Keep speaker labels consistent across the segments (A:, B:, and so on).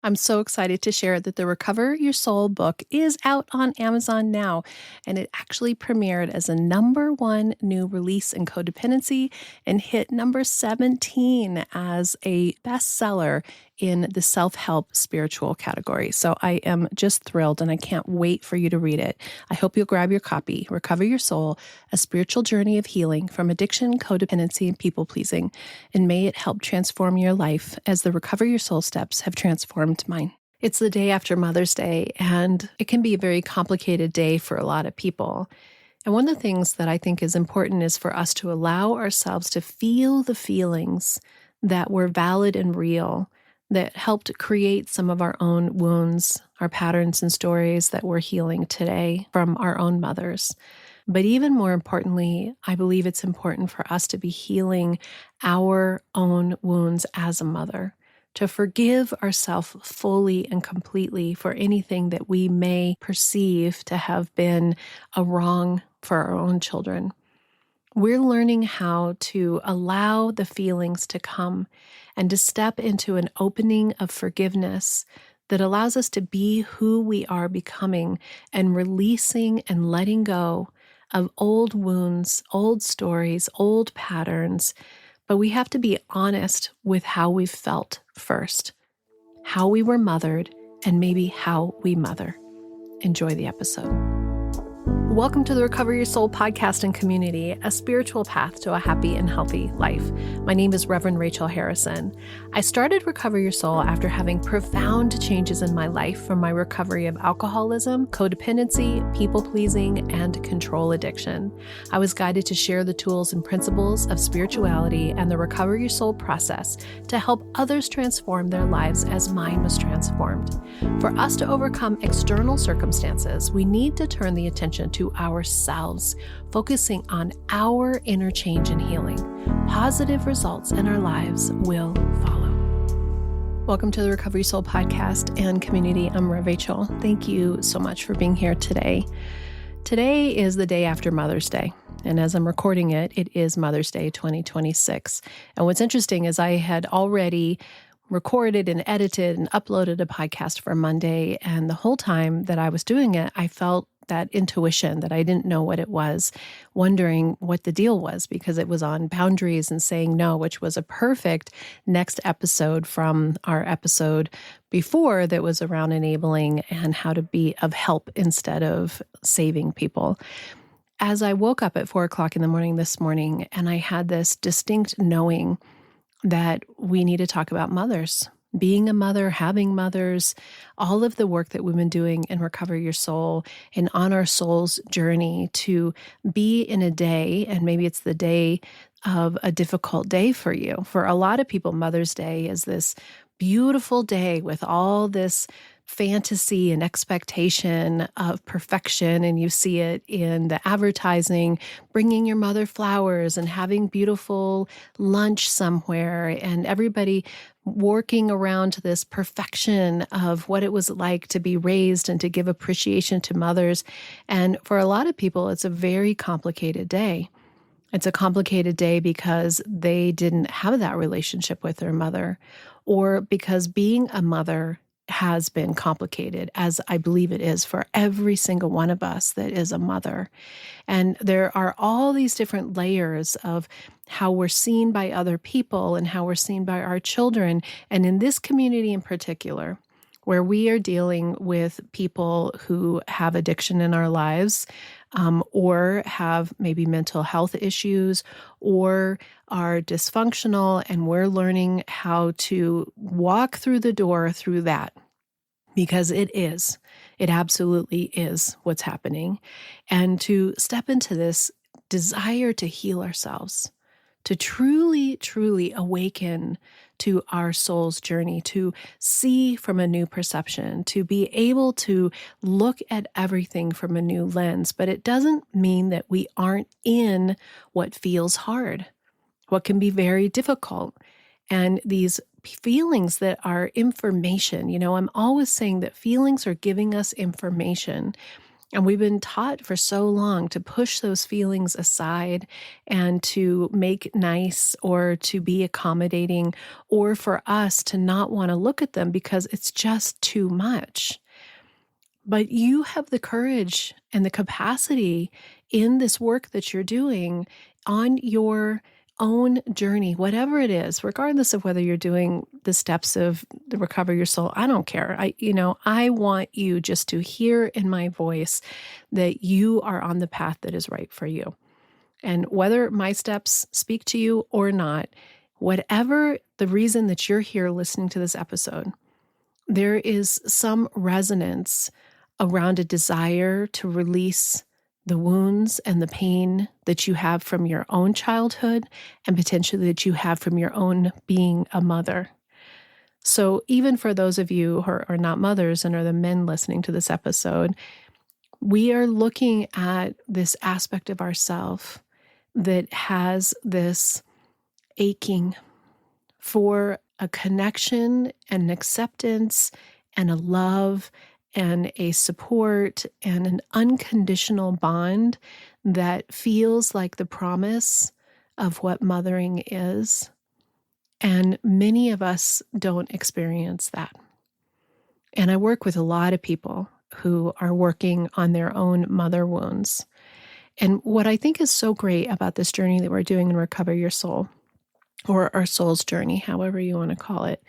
A: I'm so excited to share that the Recover Your Soul book is out on Amazon now, and it actually premiered as a #1 new release in codependency and hit number 17 as a bestseller in the self-help spiritual category. So I am just thrilled and I can't wait for you to read it. I hope you'll grab your copy, Recover Your Soul, A Spiritual Journey of Healing from Addiction, Codependency, and People-Pleasing, and may it help transform your life as the Recover Your Soul steps have transformed mine. It's the day after Mother's Day, and it can be a very complicated day for a lot of people. And one of the things that I think is important is for us to allow ourselves to feel the feelings that were valid and real, that helped create some of our own wounds, our patterns and stories that we're healing today from our own mothers. But even more importantly, I believe it's important for us to be healing our own wounds as a mother, to forgive ourselves fully and completely for anything that we may perceive to have been a wrong for our own children. We're learning how to allow the feelings to come and to step into an opening of forgiveness that allows us to be who we are becoming and releasing and letting go of old wounds, old stories, old patterns. But we have to be honest with how we've felt first, how we were mothered, and maybe how we mother. Enjoy the episode. Welcome to the Recover Your Soul podcast and community, a spiritual path to a happy and healthy life. My name is Reverend Rachel Harrison. I started Recover Your Soul after having profound changes in my life from my recovery of alcoholism, codependency, people-pleasing, and control addiction. I was guided to share the tools and principles of spirituality and the Recover Your Soul process to help others transform their lives as mine was transformed. For us to overcome external circumstances, we need to turn the attention to ourselves, focusing on our inner change and healing. Positive results in our lives will follow. Welcome to the Recover Your Soul podcast and community. I'm Rachel. Thank you so much for being here today. Today is the day after Mother's Day. And as I'm recording it, it is Mother's Day 2026. And what's interesting is I had already recorded and edited and uploaded a podcast for Monday. And the whole time that I was doing it, I felt that intuition that I didn't know what it was, wondering what the deal was because it was on boundaries and saying no, which was a perfect next episode from our episode before that was around enabling and how to be of help instead of saving people. As I woke up at 4:00 in the morning this morning, and I had this distinct knowing that we need to talk about mothers. Being a mother, having mothers, all of the work that we've been doing in Recover Your Soul and on our soul's journey to be in a day, and maybe it's the day of a difficult day for you. For a lot of people, Mother's Day is this beautiful day with all this fantasy and expectation of perfection, and you see it in the advertising, bringing your mother flowers and having beautiful lunch somewhere, and everybody working around this perfection of what it was like to be raised and to give appreciation to mothers. And for a lot of people, it's a very complicated day. It's a complicated day because they didn't have that relationship with their mother, or because being a mother has been complicated, as I believe it is for every single one of us that is a mother. And there are all these different layers of how we're seen by other people and how we're seen by our children. And in this community in particular, where we are dealing with people who have addiction in our lives, or have maybe mental health issues, or are dysfunctional, and we're learning how to walk through the door through that, because it absolutely is what's happening, and to step into this desire to heal ourselves, to truly, truly awaken to our soul's journey, to see from a new perception, to be able to look at everything from a new lens. But it doesn't mean that we aren't in what feels hard, what can be very difficult. And these feelings that are information, I'm always saying that feelings are giving us information. And we've been taught for so long to push those feelings aside and to make nice or to be accommodating, or for us to not want to look at them because it's just too much. But you have the courage and the capacity in this work that you're doing on your own journey, whatever it is, regardless of whether you're doing the steps of the Recover Your Soul. I don't care. I want you just to hear in my voice that you are on the path that is right for you. And whether my steps speak to you or not, whatever the reason that you're here listening to this episode, there is some resonance around a desire to release the wounds and the pain that you have from your own childhood and potentially that you have from your own being a mother. So even for those of you who are not mothers and are the men listening to this episode, we are looking at this aspect of ourself that has this aching for a connection and an acceptance and a love and a support and an unconditional bond that feels like the promise of what mothering is. And many of us don't experience that. And I work with a lot of people who are working on their own mother wounds. And what I think is so great about this journey that we're doing in Recover Your Soul, or our soul's journey, however you want to call it,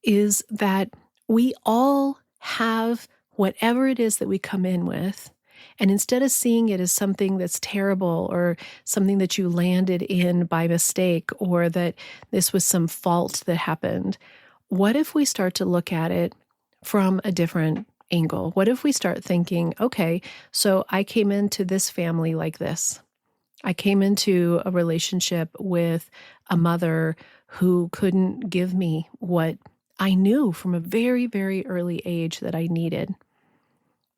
A: is that we all have whatever it is that we come in with. And instead of seeing it as something that's terrible or something that you landed in by mistake or that this was some fault that happened, what if we start to look at it from a different angle? What if we start thinking, okay, so I came into this family like this. I came into a relationship with a mother who couldn't give me what I knew from a very, very early age that I needed.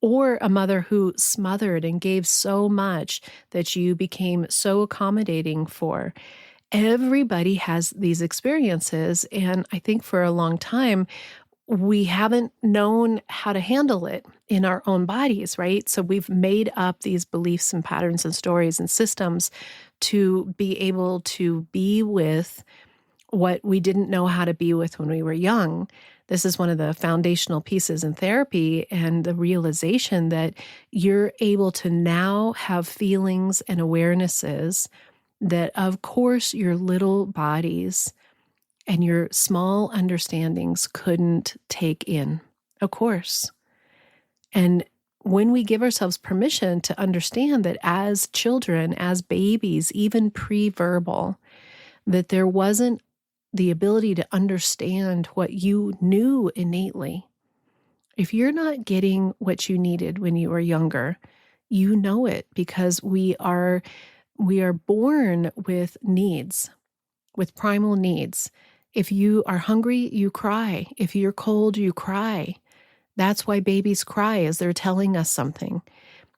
A: Or a mother who smothered and gave so much that you became so accommodating for. Everybody has these experiences. And I think for a long time, we haven't known how to handle it in our own bodies, right? So we've made up these beliefs and patterns and stories and systems to be able to be with what we didn't know how to be with when we were young. This is one of the foundational pieces in therapy, and the realization that you're able to now have feelings and awarenesses that, of course, your little bodies and your small understandings couldn't take in, of course. And when we give ourselves permission to understand that as children, as babies, even pre-verbal, that there wasn't the ability to understand what you knew innately. If you're not getting what you needed when you were younger, you know it, because we are born with needs, with primal needs. If you are hungry, you cry. If you're cold, you cry. That's why babies cry, is they're telling us something.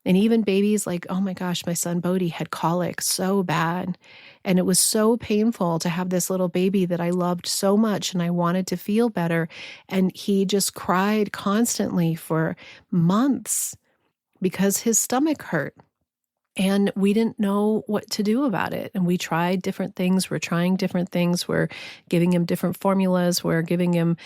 A: And even babies like, oh my gosh, my son Bodhi had colic so bad. And it was so painful to have this little baby that I loved so much and I wanted to feel better. And he just cried constantly for months because his stomach hurt. And we didn't know what to do about it. And we tried different things. We're trying different things. We're giving him different formulas. We're giving him,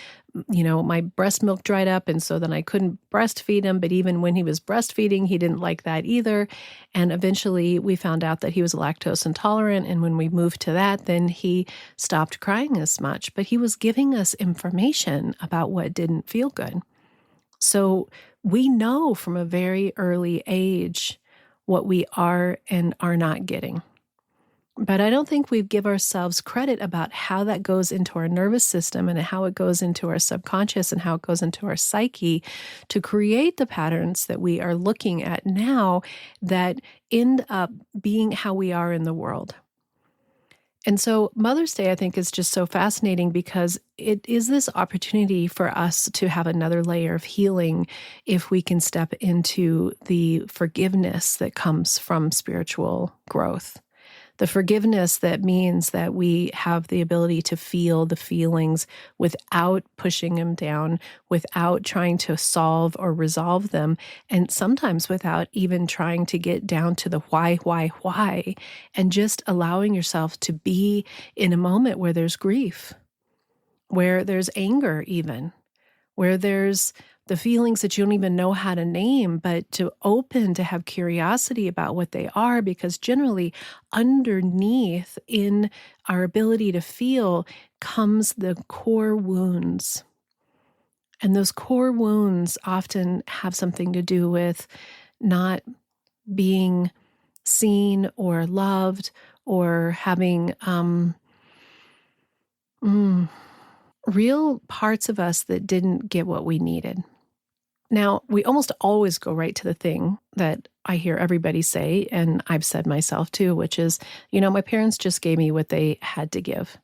A: my breast milk dried up. And so then I couldn't breastfeed him. But even when he was breastfeeding, he didn't like that either. And eventually we found out that he was lactose intolerant. And when we moved to that, then he stopped crying as much. But he was giving us information about what didn't feel good. So we know from a very early age what we are and are not getting. But I don't think we give ourselves credit about how that goes into our nervous system and how it goes into our subconscious and how it goes into our psyche to create the patterns that we are looking at now that end up being how we are in the world. And so Mother's Day, I think, is just so fascinating because it is this opportunity for us to have another layer of healing if we can step into the forgiveness that comes from spiritual growth, The forgiveness that means that we have the ability to feel the feelings without pushing them down, without trying to solve or resolve them, and sometimes without even trying to get down to the why, and just allowing yourself to be in a moment where there's grief, where there's anger even, where there's the feelings that you don't even know how to name, but to open, to have curiosity about what they are, because generally underneath in our ability to feel comes the core wounds. And those core wounds often have something to do with not being seen or loved, or having real parts of us that didn't get what we needed. Now, we almost always go right to the thing that I hear everybody say, and I've said myself too, which is, my parents just gave me what they had to give.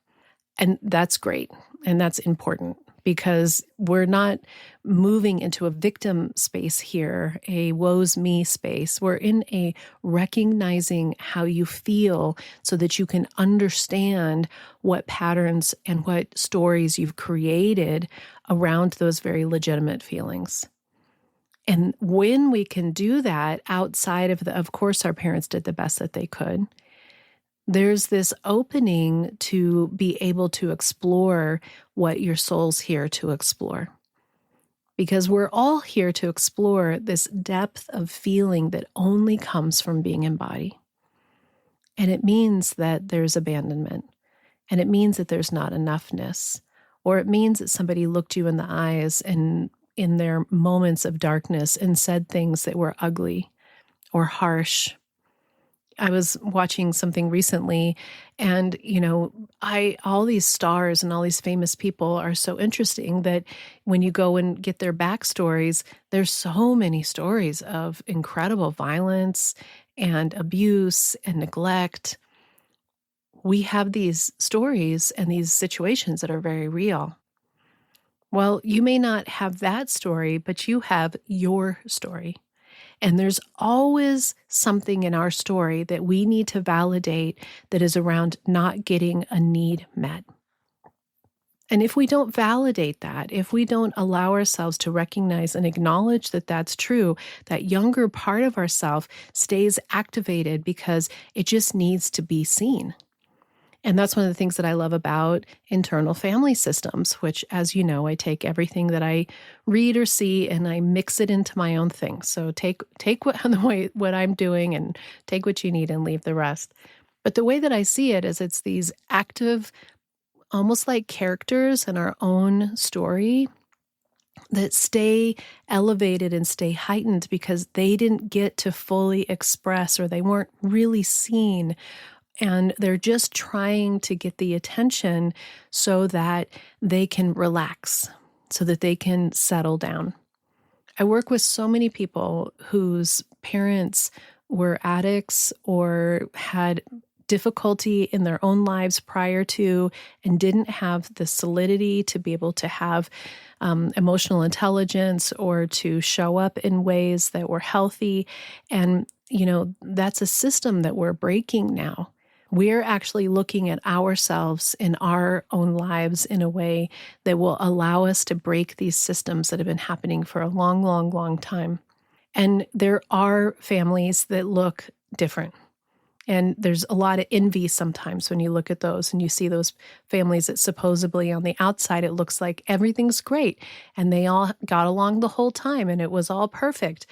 A: And that's great. And that's important, because we're not moving into a victim space here, a woe's me space. We're in a recognizing how you feel so that you can understand what patterns and what stories you've created around those very legitimate feelings. And when we can do that outside of course, our parents did the best that they could, there's this opening to be able to explore what your soul's here to explore. Because we're all here to explore this depth of feeling that only comes from being in body. And it means that there's abandonment. And it means that there's not enoughness. Or it means that somebody looked you in the eyes and in their moments of darkness and said things that were ugly or harsh. I was watching something recently, and, all these stars and all these famous people are so interesting that when you go and get their backstories, there's so many stories of incredible violence and abuse and neglect. We have these stories and these situations that are very real. Well, you may not have that story, but you have your story. And there's always something in our story that we need to validate that is around not getting a need met. And if we don't validate that, if we don't allow ourselves to recognize and acknowledge that that's true, that younger part of ourself stays activated because it just needs to be seen. And that's one of the things that I love about internal family systems, which, as you know, I take everything that I read or see and I mix it into my own thing. So take what I'm doing and take what you need and leave the rest. But the way that I see it is it's these active, almost like characters in our own story that stay elevated and stay heightened because they didn't get to fully express, or they weren't really seen. And they're just trying to get the attention so that they can relax, so that they can settle down. I work with so many people whose parents were addicts or had difficulty in their own lives prior to, and didn't have the solidity to be able to have emotional intelligence or to show up in ways that were healthy. And, that's a system that we're breaking now. We're actually looking at ourselves in our own lives in a way that will allow us to break these systems that have been happening for a long, long, long time. And there are families that look different. And there's a lot of envy sometimes when you look at those and you see those families that supposedly on the outside it looks like everything's great and they all got along the whole time and it was all perfect.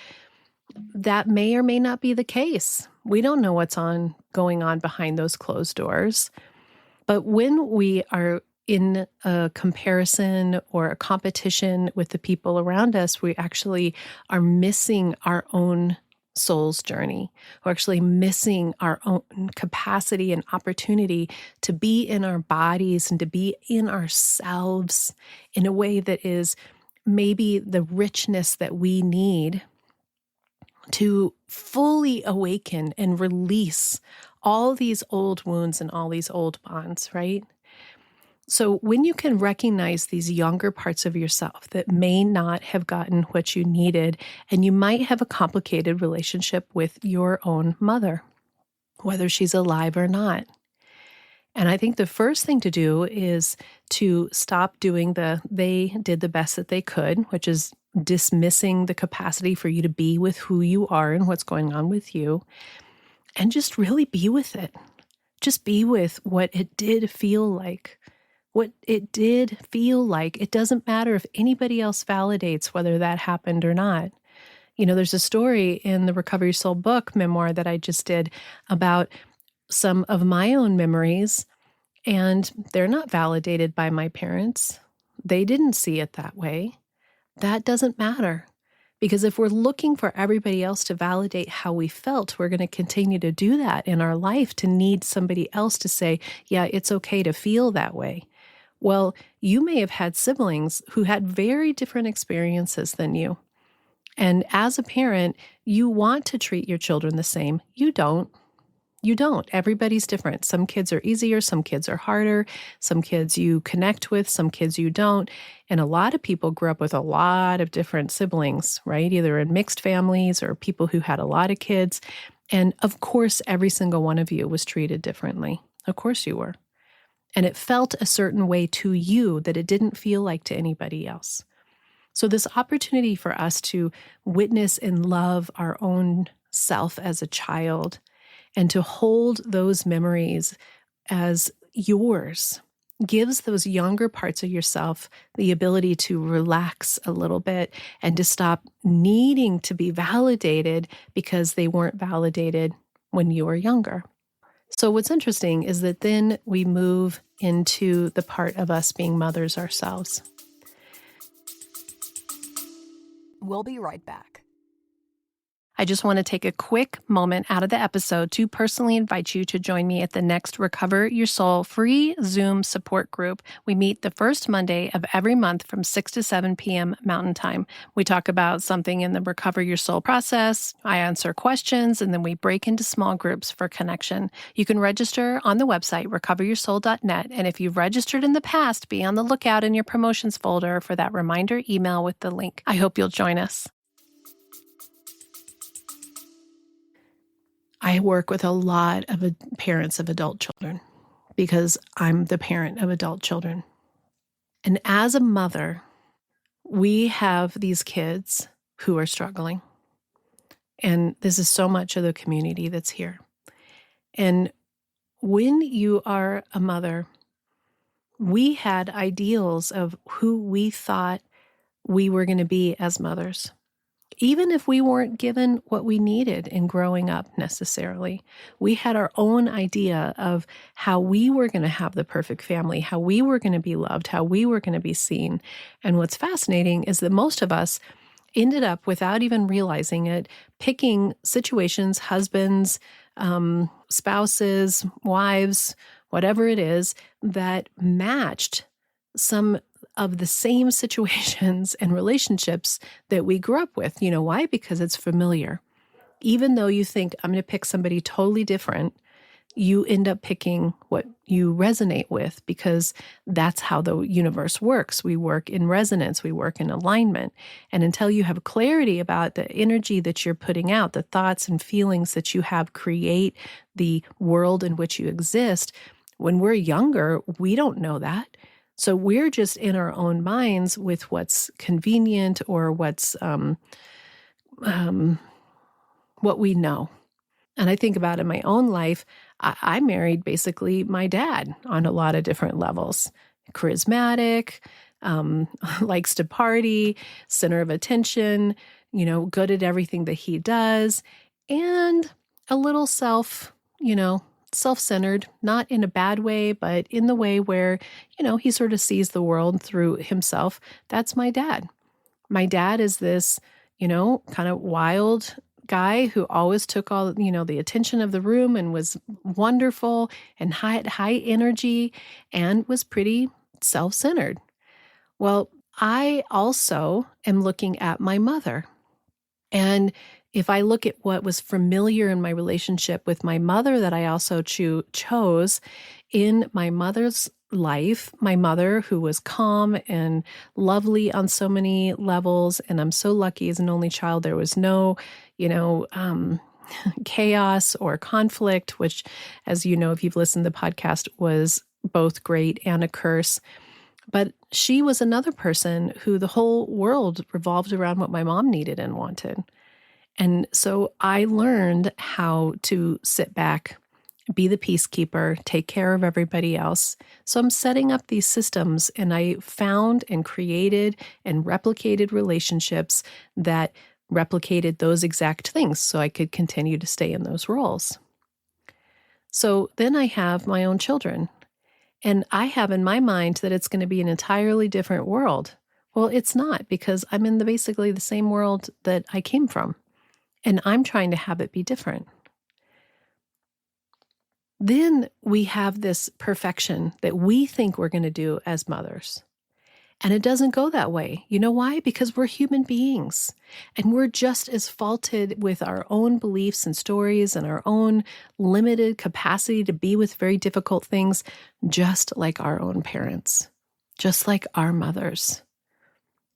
A: That may or may not be the case. We don't know what's going on behind those closed doors. But when we are in a comparison or a competition with the people around us, we actually are missing our own soul's journey. We're actually missing our own capacity and opportunity to be in our bodies and to be in ourselves in a way that is maybe the richness that we need to fully awaken and release all these old wounds and all these old bonds, right? So when you can recognize these younger parts of yourself that may not have gotten what you needed, and you might have a complicated relationship with your own mother, whether she's alive or not. And I think the first thing to do is to stop doing they did the best that they could, which is dismissing the capacity for you to be with who you are and what's going on with you, and just really be with it. Just be with what it did feel like. What it did feel like. It doesn't matter if anybody else validates whether that happened or not. There's a story in the Recover Your Soul book memoir that I just did about some of my own memories, and they're not validated by my parents. They didn't see it that way. That doesn't matter. Because if we're looking for everybody else to validate how we felt, we're going to continue to do that in our life, to need somebody else to say, yeah, it's okay to feel that way. Well, you may have had siblings who had very different experiences than you. And as a parent, you want to treat your children the same. You don't. You don't. Everybody's different. Some kids are easier, some kids are harder, some kids you connect with, some kids you don't. And a lot of people grew up with a lot of different siblings, right? Either in mixed families or people who had a lot of kids. And of course, every single one of you was treated differently. Of course you were. And it felt a certain way to you that it didn't feel like to anybody else. So this opportunity for us to witness and love our own self as a child, and to hold those memories as yours, gives those younger parts of yourself the ability to relax a little bit and to stop needing to be validated because they weren't validated when you were younger. So what's interesting is that then we move into the part of us being mothers ourselves.
B: We'll be right back.
A: I just want to take a quick moment out of the episode to personally invite you to join me at the next Recover Your Soul free Zoom support group. We meet the first Monday of every month from 6 to 7 p.m. Mountain Time. We talk about something in the Recover Your Soul process. I answer questions, and then we break into small groups for connection. You can register on the website, recoveryoursoul.net. And if you've registered in the past, be on the lookout in your promotions folder for that reminder email with the link. I hope you'll join us. I work with a lot of parents of adult children because I'm the parent of adult children. And as a mother, we have these kids who are struggling. And this is so much of the community that's here. And when you are a mother, we had ideals of who we thought we were going to be as mothers. Even if we weren't given what we needed in growing up necessarily, we had our own idea of how we were going to have the perfect family, how we were going to be loved, how we were going to be seen. And what's fascinating is that most of us ended up, without even realizing it, picking situations, husbands, spouses, wives, whatever it is, that matched some of the same situations and relationships that we grew up with. You know why? Because it's familiar. Even though you think, I'm going to pick somebody totally different, you end up picking what you resonate with, because that's how the universe works. We work in resonance. We work in alignment. And until you have clarity about the energy that you're putting out, the thoughts and feelings that you have create the world in which you exist, when we're younger, we don't know that. So we're just in our own minds with what's convenient or what's what we know. And I think about in my own life, I married basically my dad on a lot of different levels. Charismatic, likes to party, center of attention, good at everything that he does, and a little self-centered, not in a bad way, but in the way where, he sort of sees the world through himself. That's my dad. My dad is this, kind of wild guy who always took all, the attention of the room and was wonderful and high energy and was pretty self-centered. Well, I also am looking at my mother. And if I look at what was familiar in my relationship with my mother that I also chose in my mother's life, my mother who was calm and lovely on so many levels, and I'm so lucky as an only child, there was no, chaos or conflict, which, as you know, if you've listened to the podcast, was both great and a curse. But she was another person who the whole world revolved around what my mom needed and wanted. And so I learned how to sit back, be the peacekeeper, take care of everybody else. So I'm setting up these systems, and I found and created and replicated relationships that replicated those exact things so I could continue to stay in those roles. So then I have my own children, and I have in my mind that it's going to be an entirely different world. Well, it's not, because I'm in basically the same world that I came from, and I'm trying to have it be different. Then we have this perfection that we think we're going to do as mothers. And it doesn't go that way. You know why? Because we're human beings, and we're just as faulted with our own beliefs and stories and our own limited capacity to be with very difficult things, just like our own parents, just like our mothers.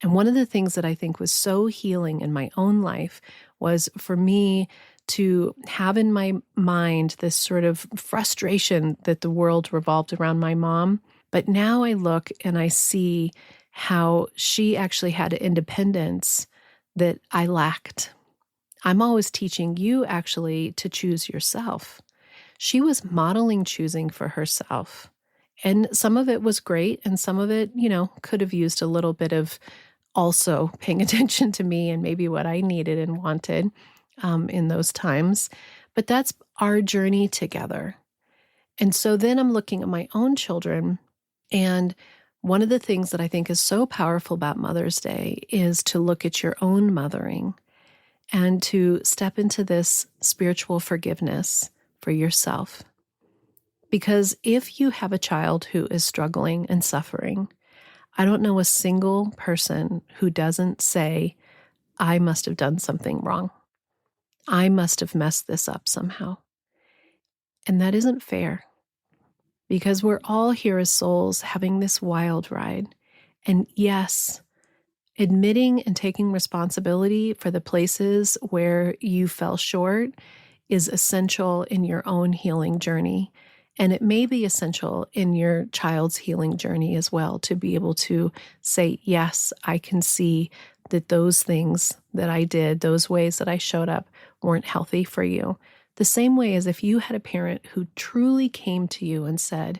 A: And one of the things that I think was so healing in my own life was for me to have in my mind this sort of frustration that the world revolved around my mom. But now I look and I see how she actually had an independence that I lacked. I'm always teaching you actually to choose yourself. She was modeling choosing for herself. And some of it was great, and some of it, could have used a little bit of also paying attention to me and maybe what I needed and wanted in those times. But that's our journey together. And so then I'm looking at my own children, and one of the things that I think is so powerful about Mother's Day is to look at your own mothering and to step into this spiritual forgiveness for yourself. Because if you have a child who is struggling and suffering, I don't know a single person who doesn't say, I must have done something wrong. I must have messed this up somehow. And that isn't fair, because we're all here as souls having this wild ride. And yes, admitting and taking responsibility for the places where you fell short is essential in your own healing journey. And it may be essential in your child's healing journey as well, to be able to say, yes, I can see that those things that I did, those ways that I showed up, weren't healthy for you. The same way as if you had a parent who truly came to you and said,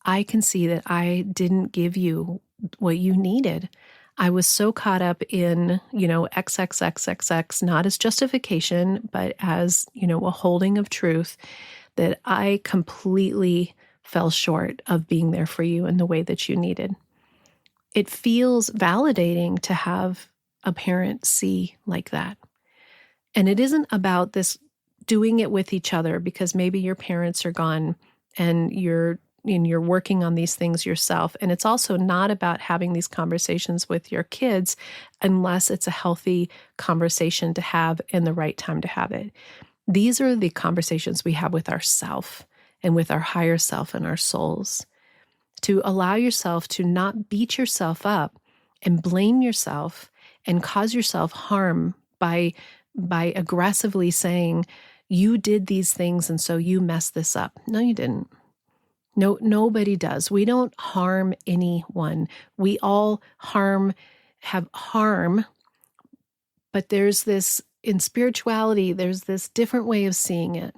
A: I can see that I didn't give you what you needed. I was so caught up in, XXXXX, not as justification, but as, a holding of truth, that I completely fell short of being there for you in the way that you needed. It feels validating to have a parent see like that. And it isn't about this doing it with each other because maybe your parents are gone and you're working on these things yourself. And it's also not about having these conversations with your kids unless it's a healthy conversation to have and the right time to have it. These are the conversations we have with ourself and with our higher self and our souls. To allow yourself to not beat yourself up and blame yourself and cause yourself harm by aggressively saying, you did these things and so you messed this up. No, you didn't. No, nobody does. We don't harm anyone. We all have harm, but there's this, in spirituality, there's this different way of seeing it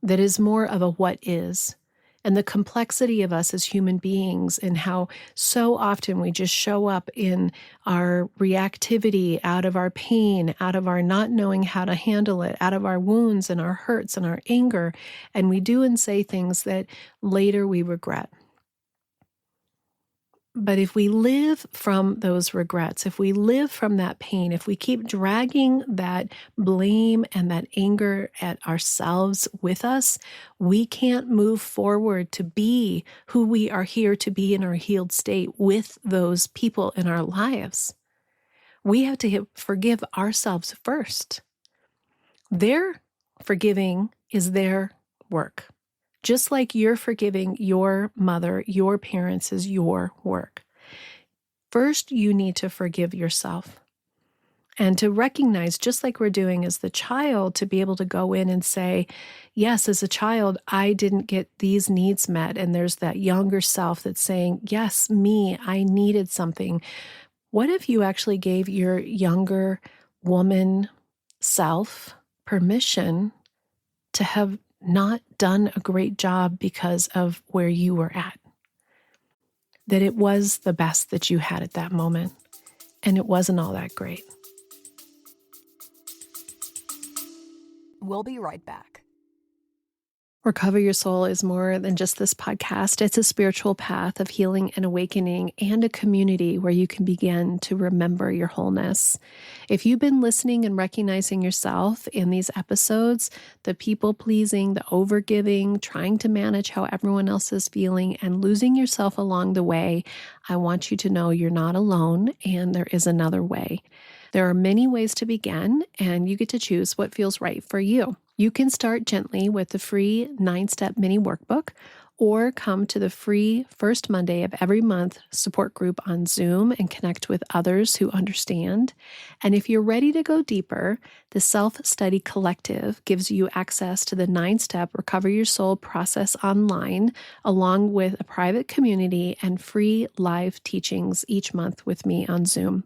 A: that is more of a what is. And the complexity of us as human beings, and how so often we just show up in our reactivity, out of our pain, out of our not knowing how to handle it, out of our wounds and our hurts and our anger, and we do and say things that later we regret. But if we live from those regrets, if we live from that pain, if we keep dragging that blame and that anger at ourselves with us, we can't move forward to be who we are here to be in our healed state with those people in our lives. We have to forgive ourselves first. Their forgiving is their work. Just like you're forgiving your mother, your parents is your work. First, you need to forgive yourself. And to recognize, just like we're doing as the child, to be able to go in and say, yes, as a child, I didn't get these needs met. And there's that younger self that's saying, yes, me, I needed something. What if you actually gave your younger woman self permission to have not done a great job because of where you were at? That it was the best that you had at that moment, and it wasn't all that great.
B: We'll be right back.
A: Recover Your Soul is more than just this podcast. It's a spiritual path of healing and awakening, and a community where you can begin to remember your wholeness. If you've been listening and recognizing yourself in these episodes, the people pleasing, the overgiving, trying to manage how everyone else is feeling, and losing yourself along the way, I want you to know you're not alone, and there is another way. There are many ways to begin, and you get to choose what feels right for you. You can start gently with the free 9-step mini workbook, or come to the free first Monday of every month support group on Zoom and connect with others who understand. And if you're ready to go deeper, the Self-Study Collective gives you access to the 9-step Recover Your Soul process online, along with a private community and free live teachings each month with me on Zoom.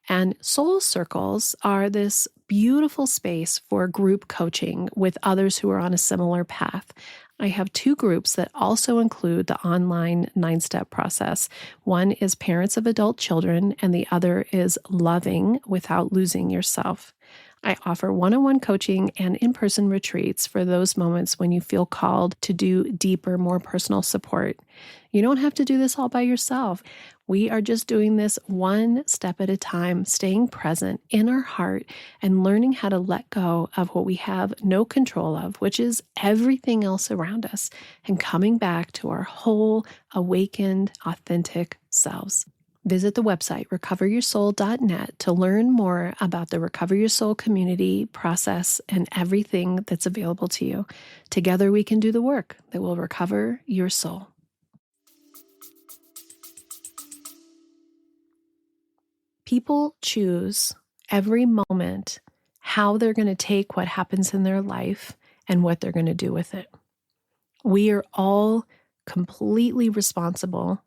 A: And soul circles are this beautiful space for group coaching with others who are on a similar path. I have 2 groups that also include the online 9-step process. One is parents of adult children, and the other is loving without losing yourself. I offer one-on-one coaching and in-person retreats for those moments when you feel called to do deeper, more personal support. You don't have to do this all by yourself. We are just doing this one step at a time, staying present in our heart and learning how to let go of what we have no control of, which is everything else around us, and coming back to our whole, awakened, authentic selves. Visit the website recoveryoursoul.net to learn more about the Recover Your Soul community, process, and everything that's available to you. Together we can do the work that will recover your soul. People choose every moment how they're going to take what happens in their life and what they're going to do with it. We are all completely responsible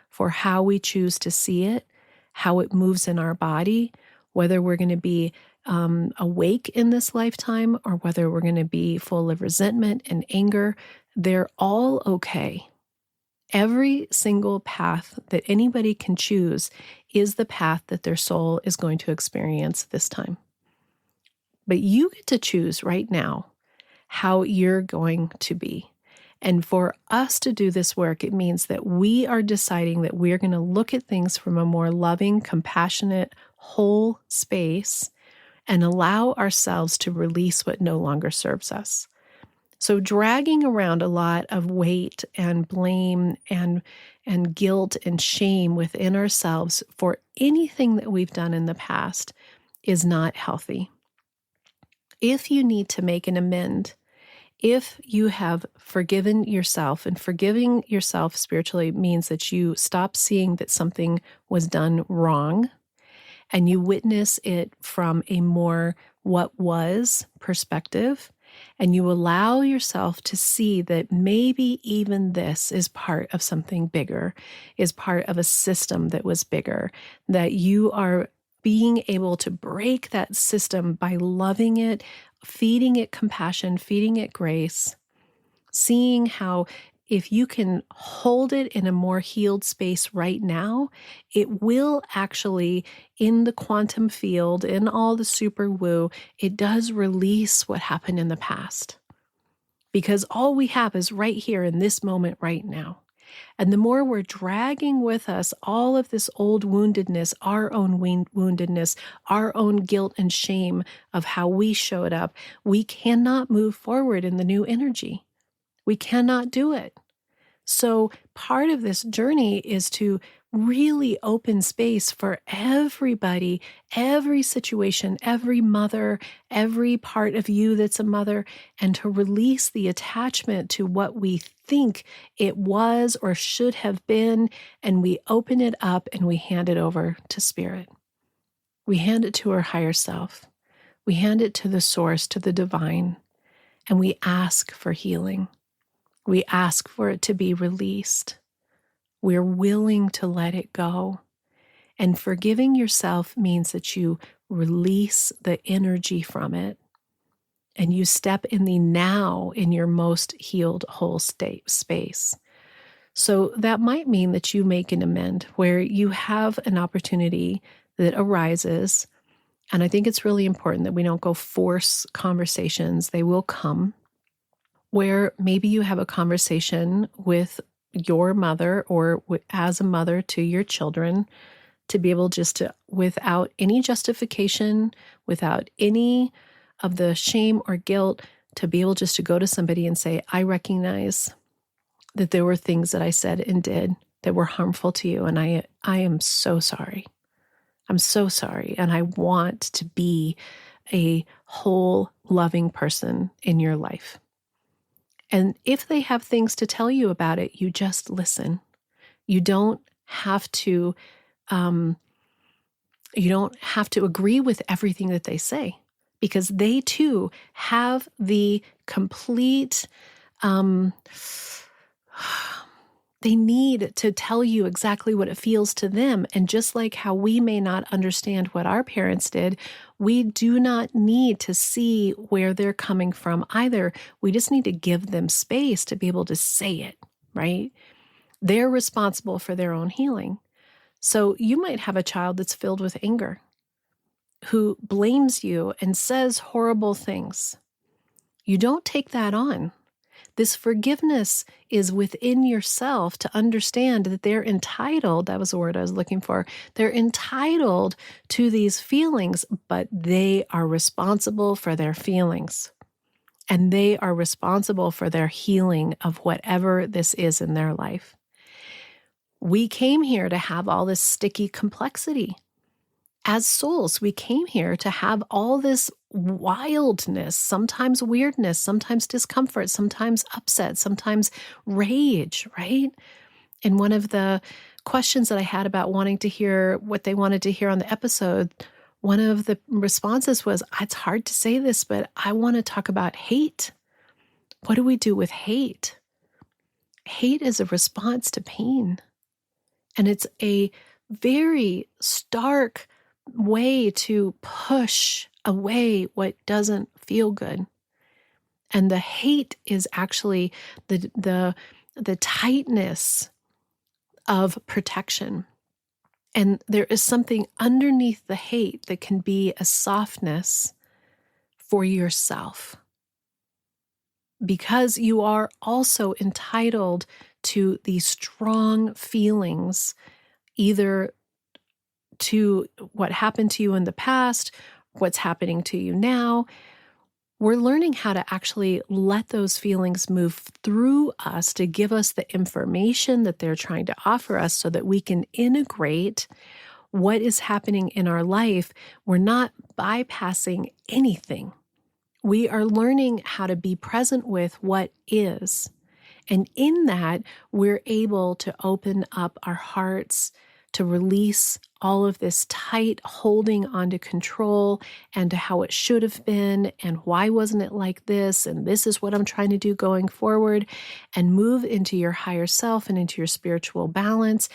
A: for how we choose to see it, how it moves in our body, whether we're going to be awake in this lifetime or whether we're going to be full of resentment and anger. They're all okay. Every single path that anybody can choose is the path that their soul is going to experience this time. But you get to choose right now how you're going to be. And for us to do this work, it means that we are deciding that we're going to look at things from a more loving, compassionate, whole space and allow ourselves to release what no longer serves us. So dragging around a lot of weight and blame and guilt and shame within ourselves for anything that we've done in the past is not healthy. If you need to make an amend, if you have forgiven yourself, and forgiving yourself spiritually means that you stop seeing that something was done wrong and you witness it from a more what was perspective, and you allow yourself to see that maybe even this is part of something bigger, is part of a system that was bigger, that you are being able to break that system by loving it, feeding it compassion, feeding it grace, seeing how if you can hold it in a more healed space right now, it will actually, in the quantum field, in all the super woo, it does release what happened in the past. Because all we have is right here in this moment right now. And the more we're dragging with us all of this old woundedness, our own woundedness, our own guilt and shame of how we showed up, we cannot move forward in the new energy. We cannot do it. So part of this journey is to really open space for everybody, every situation, every mother, every part of you that's a mother, and to release the attachment to what we think it was or should have been, and we open it up and we hand it over to Spirit. We hand it to our higher self. We hand it to the source, to the divine, and we ask for healing. We ask for it to be released. We're willing to let it go. And forgiving yourself means that you release the energy from it and you step in the now in your most healed whole state space. So that might mean that you make an amend where you have an opportunity that arises. And I think it's really important that we don't go force conversations. They will come, where maybe you have a conversation with your mother or as a mother to your children, to be able just to, without any justification, without any of the shame or guilt, to be able just to go to somebody and say, I recognize that there were things that I said and did that were harmful to you. And I am so sorry. I'm so sorry. And I want to be a whole, loving person in your life. And if they have things to tell you about it, you just listen. You don't have to agree with everything that they say, because they too have the complete, they need to tell you exactly what it feels to them. And just like how we may not understand what our parents did, we do not need to see where they're coming from either. We just need to give them space to be able to say it, right? They're responsible for their own healing. So you might have a child that's filled with anger, who blames you and says horrible things. You don't take that on. This forgiveness is within yourself to understand that they're entitled, that was the word I was looking for, they're entitled to these feelings, but they are responsible for their feelings. And they are responsible for their healing of whatever this is in their life. We came here to have all this sticky complexity. As souls, we came here to have all this wildness, sometimes weirdness, sometimes discomfort, sometimes upset, sometimes rage, right? And one of the questions that I had about wanting to hear what they wanted to hear on the episode, one of the responses was, it's hard to say this, but I want to talk about hate. What do we do with hate? Hate is a response to pain. And it's a very stark way to push away what doesn't feel good. And the hate is actually the tightness of protection. And there is something underneath the hate that can be a softness for yourself, because you are also entitled to these strong feelings, either to what happened to you in the past, what's happening to you now. We're learning how to actually let those feelings move through us to give us the information that they're trying to offer us so that we can integrate what is happening in our life. We're not bypassing anything. We are learning how to be present with what is. And in that, we're able to open up our hearts to release all of this tight holding onto control and to how it should have been and why wasn't it like this and this is what I'm trying to do going forward, and move into your higher self and into your spiritual balance,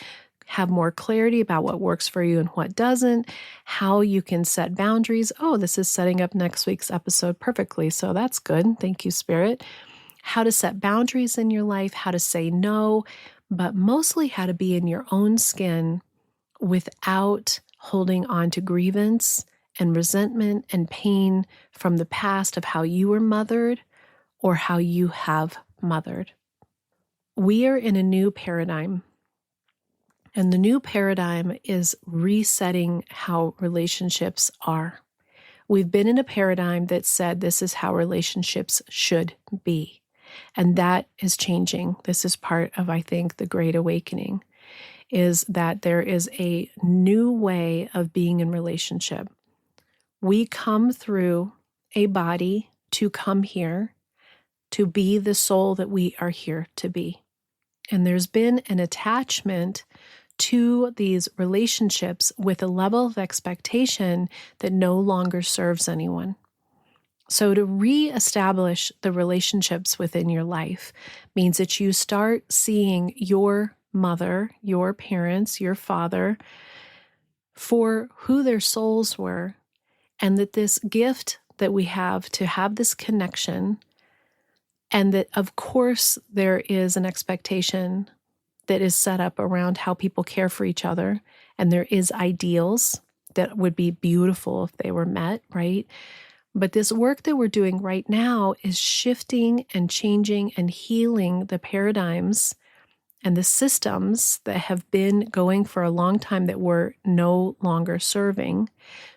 A: have more clarity about what works for you and what doesn't, how you can set boundaries. Oh, this is setting up next week's episode perfectly, so that's good. Thank you, Spirit. How to set boundaries in your life, how to say no, but mostly how to be in your own skin without holding on to grievance and resentment and pain from the past of how you were mothered or how you have mothered. We are in a new paradigm, and the new paradigm is resetting how relationships are. We've been in a paradigm that said this is how relationships should be, and that is changing. This is part of, I think, the Great Awakening, is that there is a new way of being in relationship. We come through a body to come here to be the soul that we are here to be. And there's been an attachment to these relationships with a level of expectation that no longer serves anyone. So to reestablish the relationships within your life means that you start seeing your mother, your parents, your father for who their souls were, and that this gift that we have to have this connection, and that of course there is an expectation that is set up around how people care for each other, and there is ideals that would be beautiful if they were met, right? But this work that we're doing right now is shifting and changing and healing the paradigms and the systems that have been going for a long time that we're no longer serving,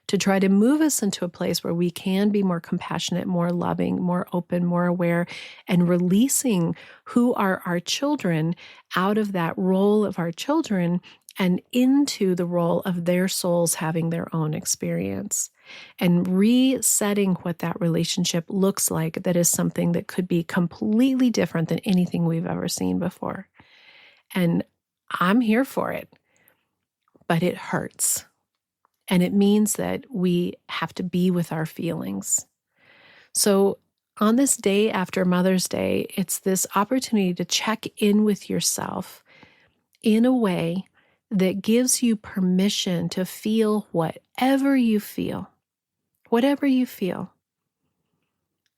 A: to try to move us into a place where we can be more compassionate, more loving, more open, more aware, and releasing who are our children out of that role of our children and into the role of their souls having their own experience, and resetting what that relationship looks like. That is something that could be completely different than anything we've ever seen before. And I'm here for it, but it hurts. And it means that we have to be with our feelings. So on this day after Mother's Day, it's this opportunity to check in with yourself in a way that gives you permission to feel whatever you feel. Whatever you feel.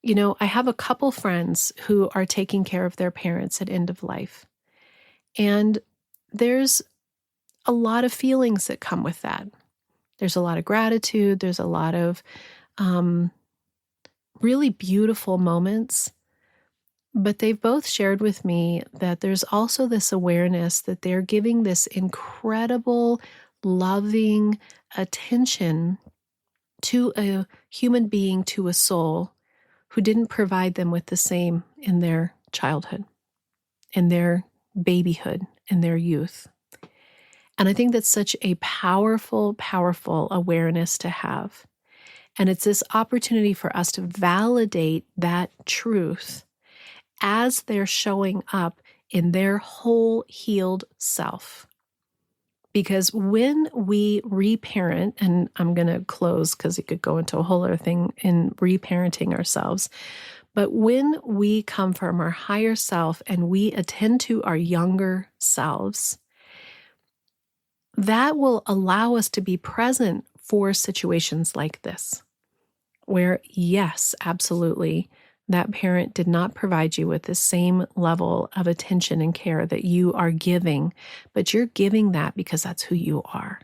A: You know, I have a couple friends who are taking care of their parents at end of life. And there's a lot of feelings that come with that. There's a lot of gratitude. There's a lot of really beautiful moments. But they've both shared with me that there's also this awareness that they're giving this incredible, loving attention to a human being, to a soul who didn't provide them with the same in their childhood, in their babyhood, in their youth. And I think that's such a powerful, powerful awareness to have. And it's this opportunity for us to validate that truth as they're showing up in their whole healed self. Because when we reparent, and I'm going to close because it could go into a whole other thing in reparenting ourselves, but when we come from our higher self and we attend to our younger selves, that will allow us to be present for situations like this, where yes, absolutely, that parent did not provide you with the same level of attention and care that you are giving, but you're giving that because that's who you are.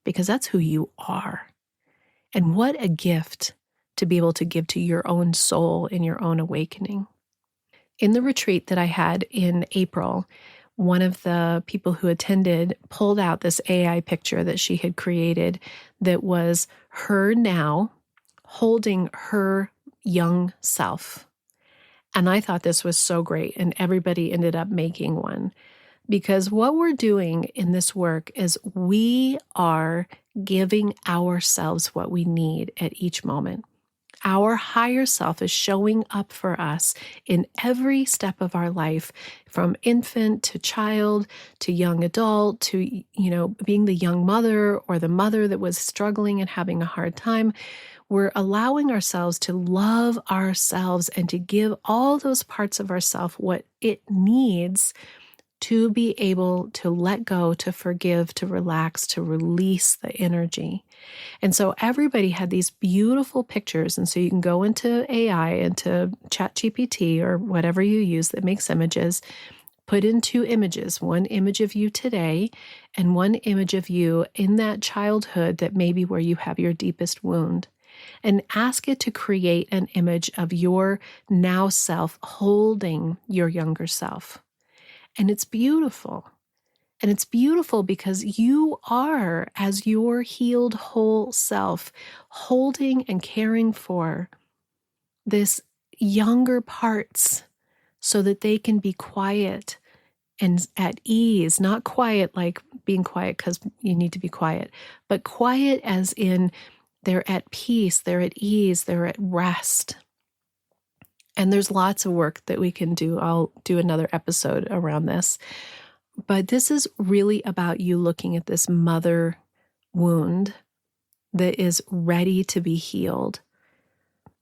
A: Because that's who you are. And what a gift to be able to give to your own soul in your own awakening. In the retreat that I had in April, one of the people who attended pulled out this AI picture that she had created that was her now holding her young self. And I thought this was so great, and everybody ended up making one. Because what we're doing in this work is we are giving ourselves what we need at each moment. Our higher self is showing up for us in every step of our life, from infant to child to young adult to, being the young mother or the mother that was struggling and having a hard time. We're allowing ourselves to love ourselves and to give all those parts of ourself what it needs to be able to let go, to forgive, to relax, to release the energy. And so everybody had these beautiful pictures. And so you can go into AI, into ChatGPT or whatever you use that makes images, put in two images, one image of you today and one image of you in that childhood that may be where you have your deepest wound. And ask it to create an image of your now self holding your younger self. And it's beautiful. And it's beautiful because you are, as your healed whole self, holding and caring for this younger parts so that they can be quiet and at ease. Not quiet like being quiet because you need to be quiet, but quiet as in they're at peace, they're at ease, they're at rest. And there's lots of work that we can do. I'll do another episode around this. But this is really about you looking at this mother wound that is ready to be healed.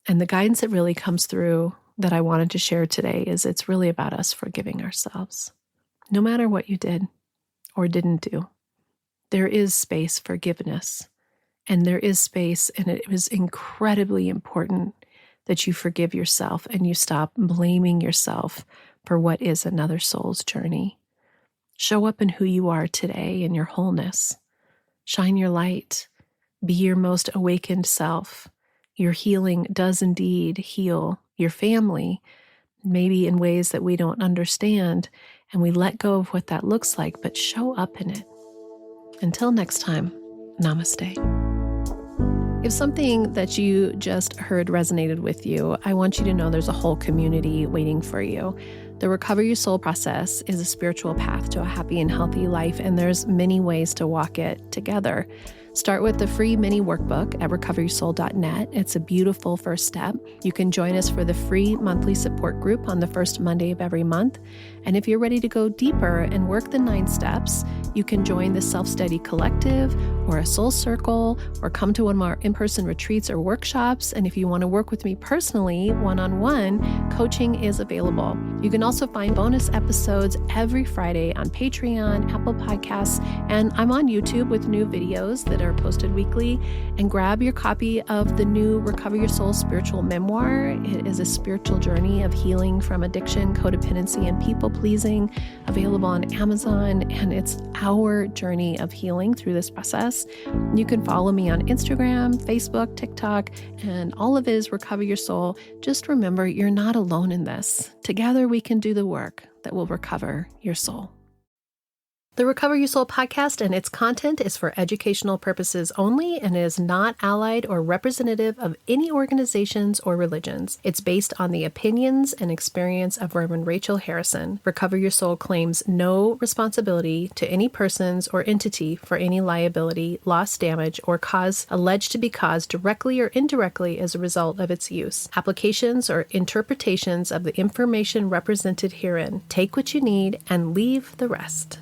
A: And the guidance that really comes through that I wanted to share today is it's really about us forgiving ourselves. No matter what you did or didn't do, there is space for forgiveness. And there is space, and it is incredibly important that you forgive yourself and you stop blaming yourself for what is another soul's journey. Show up in who you are today in your wholeness. Shine your light. Be your most awakened self. Your healing does indeed heal your family, maybe in ways that we don't understand, and we let go of what that looks like, but show up in it. Until next time, namaste. If something that you just heard resonated with you, I want you to know there's a whole community waiting for you. The Recover Your Soul process is a spiritual path to a happy and healthy life, and there's many ways to walk it together. Start with the free mini workbook at recoveryoursoul.net. It's a beautiful first step. You can join us for the free monthly support group on the first Monday of every month. And if you're ready to go deeper and work the 9 steps, you can join the Self-Study Collective or a Soul Circle or come to one of our in-person retreats or workshops. And if you want to work with me personally, one-on-one, coaching is available. You can also find bonus episodes every Friday on Patreon, Apple Podcasts, and I'm on YouTube with new videos that are posted weekly. And grab your copy of the new Recover Your Soul spiritual memoir. It is a spiritual journey of healing from addiction, codependency, and people-pleasing, available on Amazon. And it's our journey of healing through this process. You can follow me on Instagram, Facebook, TikTok, and all of it is Recover Your Soul. Just remember, you're not alone in this. Together, we can do the work that will recover your soul. The Recover Your Soul podcast and its content is for educational purposes only and is not allied or representative of any organizations or religions. It's based on the opinions and experience of Reverend Rachel Harrison. Recover Your Soul claims no responsibility to any persons or entity for any liability, loss, damage, or cause alleged to be caused directly or indirectly as a result of its use. Applications or interpretations of the information represented herein. Take what you need and leave the rest.